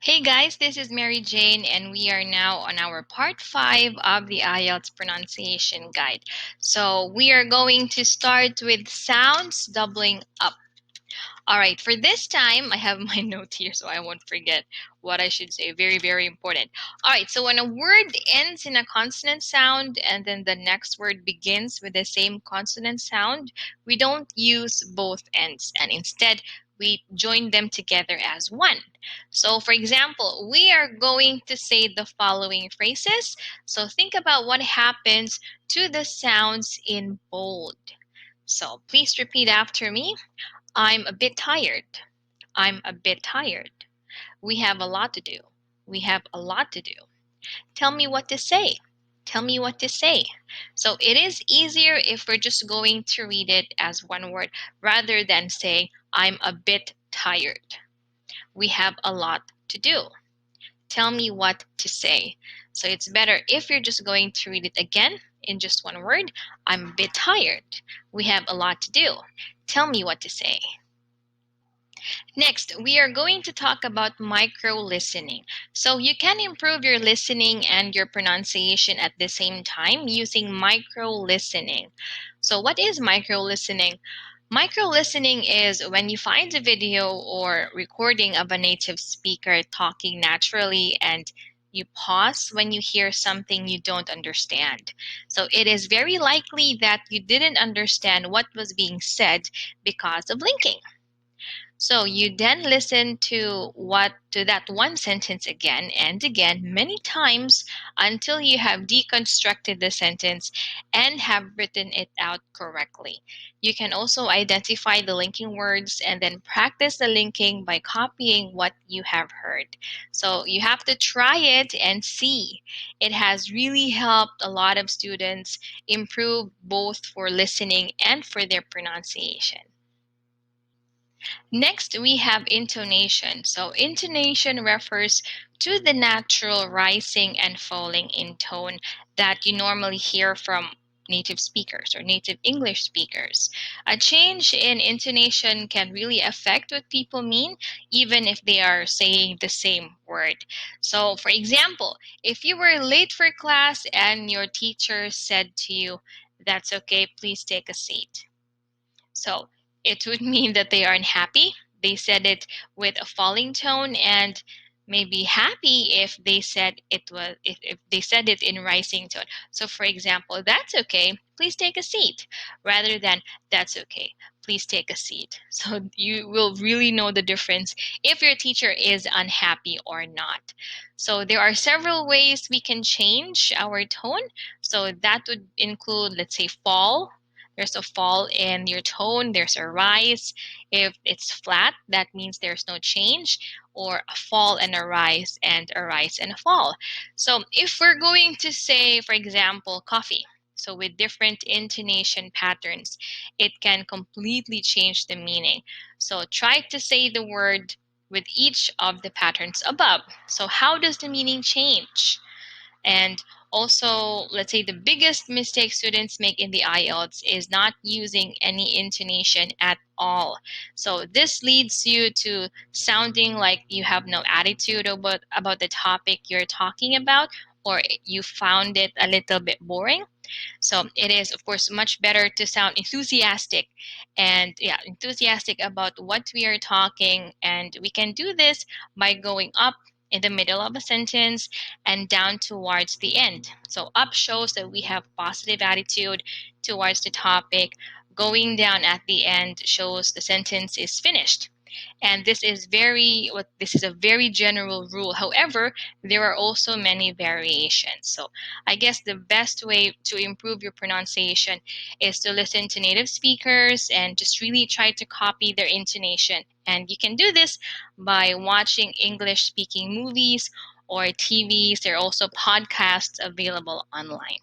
Hey guys, this is Mary Jane, and we are now on our part 5 of the IELTS pronunciation guide. So we are going to start with sounds doubling up. All right, for this time, I have my note here so I won't forget what I should say. Very, very important. All right, so when a word ends in a consonant sound and then the next word begins with the same consonant sound, we don't use both ends, and instead we join them together as one. So for example, we are going to say the following phrases. So think about what happens to the sounds in bold. So please repeat after me. I'm a bit tired. I'm a bit tired. We have a lot to do. We have a lot to do. Tell me what to say. Tell me what to say. So it is easier if we're just going to read it as one word rather than say, I'm a bit tired. We have a lot to do. Tell me what to say. So it's better if you're just going to read it again in just one word. I'm a bit tired. We have a lot to do. Tell me what to say. Next, we are going to talk about micro-listening. So you can improve your listening and your pronunciation at the same time using micro-listening. So what is micro-listening? Micro-listening is when you find a video or recording of a native speaker talking naturally and you pause when you hear something you don't understand. So it is very likely that you didn't understand what was being said because of linking. So you then listen to that one sentence again and again many times until you have deconstructed the sentence and have written it out correctly. You can also identify the linking words and then practice the linking by copying what you have heard. So you have to try it and see. It has really helped a lot of students improve both for listening and for their pronunciation. Next, we have intonation. So intonation refers to the natural rising and falling in tone that you normally hear from native speakers or native English speakers. A change in intonation can really affect what people mean, even if they are saying the same word. So, for example, if you were late for class and your teacher said to you, "That's okay, please take a seat." So it would mean that they are unhappy. They said it with a falling tone, and maybe happy if they said if they said it in rising tone. So for example, "That's okay, please take a seat," rather than "That's okay, please take a seat." So you will really know the difference if your teacher is unhappy or not. So there are several ways we can change our tone. So that would include, let's say, fall. There's a fall in your tone, there's a rise. If it's flat, that means there's no change, or a fall and a rise and a fall. So if we're going to say, for example, coffee, so with different intonation patterns, it can completely change the meaning. So try to say the word with each of the patterns above. So how does the meaning change? And also, let's say the biggest mistake students make in the IELTS is not using any intonation at all. So this leads you to sounding like you have no attitude about the topic you're talking about, or you found it a little bit boring. So it is, of course, much better to sound enthusiastic enthusiastic about what we are talking. And we can do this by going up in the middle of a sentence and down towards the end. So up shows that we have positive attitude towards the topic. Going down at the end shows the sentence is finished. And this is a very general rule. However, there are also many variations. So I guess the best way to improve your pronunciation is to listen to native speakers and just really try to copy their intonation. And you can do this by watching English speaking movies or TVs. There are also podcasts available online.